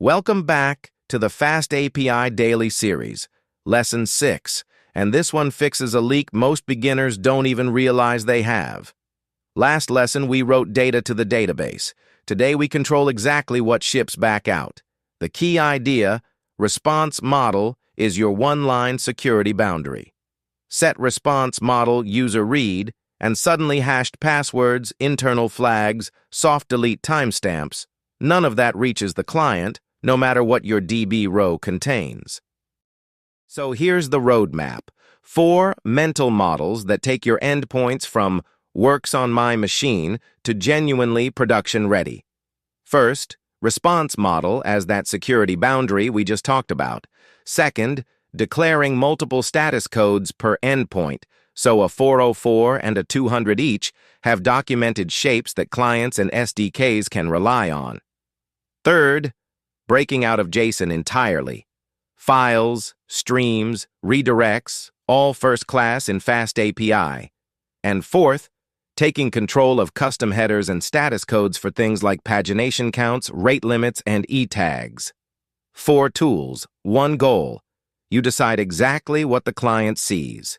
Welcome back to the FastAPI Daily Series, Lesson 6, and this one fixes a leak most beginners don't even realize they have. Last lesson, we wrote data to the database. Today, we control exactly what ships back out. The key idea, response model, is your one-line security boundary. Set response model UserRead, and suddenly hashed passwords, internal flags, soft delete timestamps. None of that reaches the client, no matter what your DB row contains. So here's the roadmap. 4 mental models that take your endpoints from works on my machine to genuinely production ready. First, response model as that security boundary we just talked about. Second, declaring multiple status codes per endpoint, so a 404 and a 200 each have documented shapes that clients and SDKs can rely on. Third, breaking out of JSON entirely. Files, streams, redirects, all first class in FastAPI. And fourth, taking control of custom headers and status codes for things like pagination counts, rate limits, and e-tags. 4 tools, 1 goal. You decide exactly what the client sees.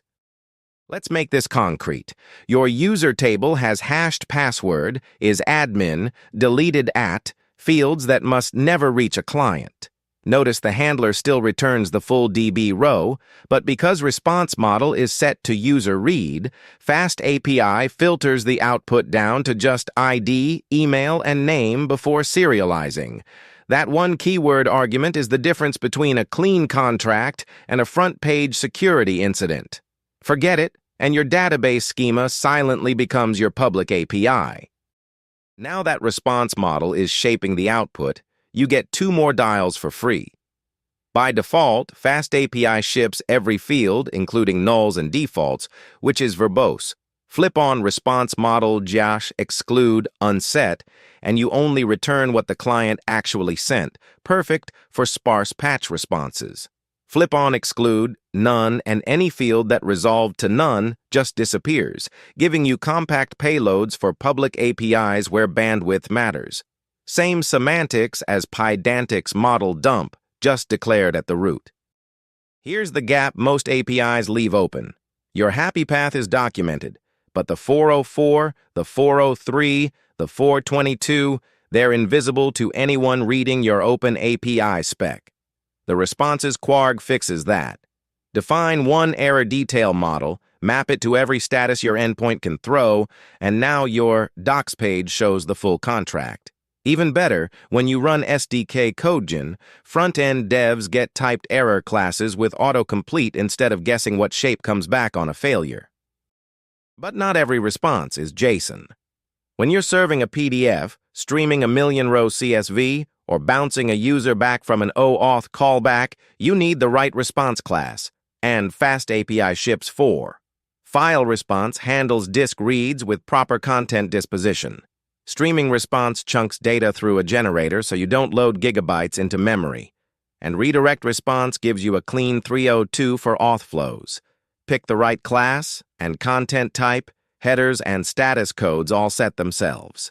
Let's make this concrete. Your user table has hashed password, is admin, deleted at, fields that must never reach a client. Notice the handler still returns the full DB row, but because response model is set to UserRead, FastAPI filters the output down to just ID, email, and name before serializing. That one keyword argument is the difference between a clean contract and a front-page security incident. Forget it, and your database schema silently becomes your public API. Now that response model is shaping the output, you get 2 more dials for free. By default, FastAPI ships every field, including nulls and defaults, which is verbose. Flip on response model JASH exclude unset, and you only return what the client actually sent, perfect for sparse patch responses. Flip on exclude none, and any field that resolved to none just disappears, giving you compact payloads for public APIs where bandwidth matters. Same semantics as Pydantic's model dump, just declared at the root. Here's the gap most APIs leave open. Your happy path is documented, but the 404, the 403, the 422, they're invisible to anyone reading your open API spec. The responses Quarg fixes that. Define one error detail model, map it to every status your endpoint can throw, and now your docs page shows the full contract. Even better, when you run SDK CodeGen, front-end devs get typed error classes with autocomplete instead of guessing what shape comes back on a failure. But not every response is JSON. When you're serving a PDF, streaming a million-row CSV, or bouncing a user back from an OAuth callback, you need the right response class, and FastAPI ships 4. File response handles disk reads with proper content disposition. Streaming response chunks data through a generator so you don't load gigabytes into memory. And redirect response gives you a clean 302 for auth flows. Pick the right class, and content type, headers, and status codes all set themselves.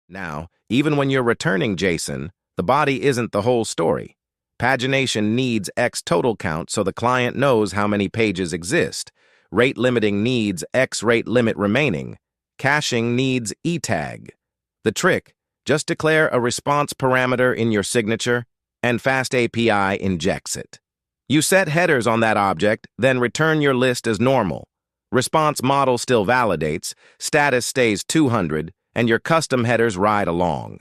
Now, even when you're returning JSON, the body isn't the whole story. Pagination needs X total count so the client knows how many pages exist. Rate limiting needs X rate limit remaining. Caching needs e-tag. The trick, just declare a response parameter in your signature, and FastAPI injects it. You set headers on that object, then return your list as normal. Response model still validates, status stays 200, and your custom headers ride along.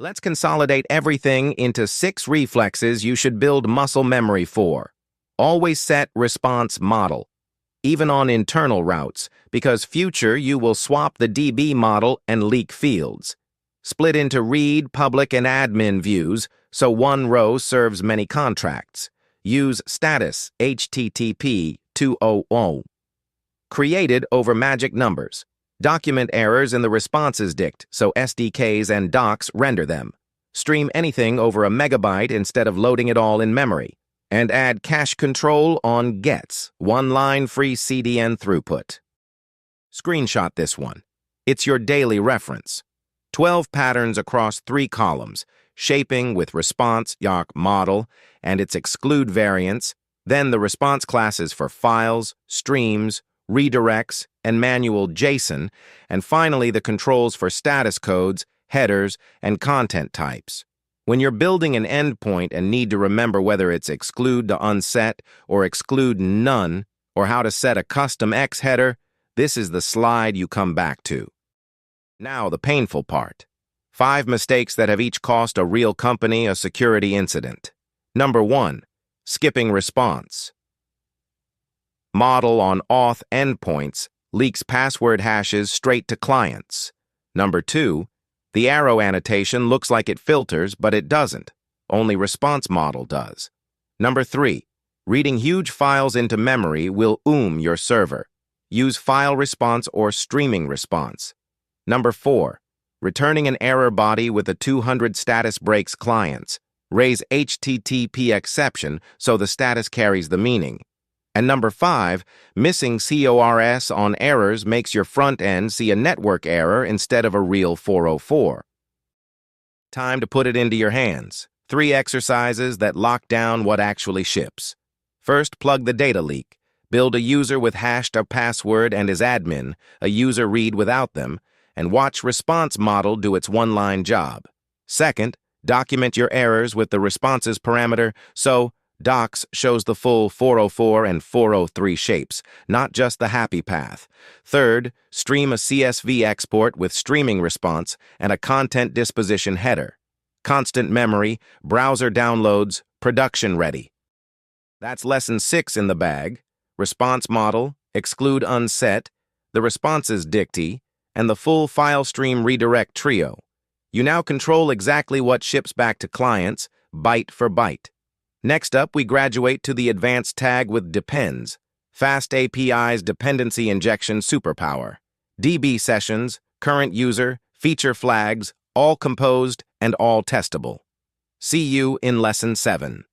Let's consolidate everything into 6 reflexes you should build muscle memory for. Always set response model, even on internal routes, because future you will swap the DB model and leak fields. Split into read, public, and admin views, so one row serves many contracts. Use status HTTP 200. Created over magic numbers. Document errors in the responses dict, so SDKs and docs render them. Stream anything over a megabyte instead of loading it all in memory. And add cache control on gets, 1-line free CDN throughput. Screenshot this one. It's your daily reference. 12 patterns across 3 columns. shaping with response model and its exclude variants, then the response classes for files, streams, redirects, and manual JSON, and finally the controls for status codes, headers, and content types. When you're building an endpoint and need to remember whether it's exclude to unset or exclude none, or how to set a custom X header, this is the slide you come back to. Now the painful part. 5 mistakes that have each cost a real company a security incident. Number 1. Skipping response. Model on auth endpoints leaks password hashes straight to clients. Number 2. The arrow annotation looks like it filters, but it doesn't. Only response model does. Number 3. Reading huge files into memory will your server. Use file response or streaming response. Number 4. Returning an error body with a 200 status breaks clients. Raise HTTP exception so the status carries the meaning. And number 5, missing CORS on errors makes your front end see a network error instead of a real 404. Time to put it into your hands. 3 exercises that lock down what actually ships. First, plug the data leak. Build a user with hashed a password and his admin, a user read without them, and watch response model do its one-line job. Second, document your errors with the responses parameter so docs shows the full 404 and 403 shapes, not just the happy path. Third, stream a CSV export with streaming response and a content disposition header. Constant memory, browser downloads, production ready. That's lesson 6 in the bag. Response model, exclude unset, the responses dictee, and the full file stream redirect trio. You now control exactly what ships back to clients, byte for byte. Next up, we graduate to the advanced tag with depends, FastAPI's dependency injection superpower, DB sessions, current user, feature flags, all composed and all testable. See you in lesson 7.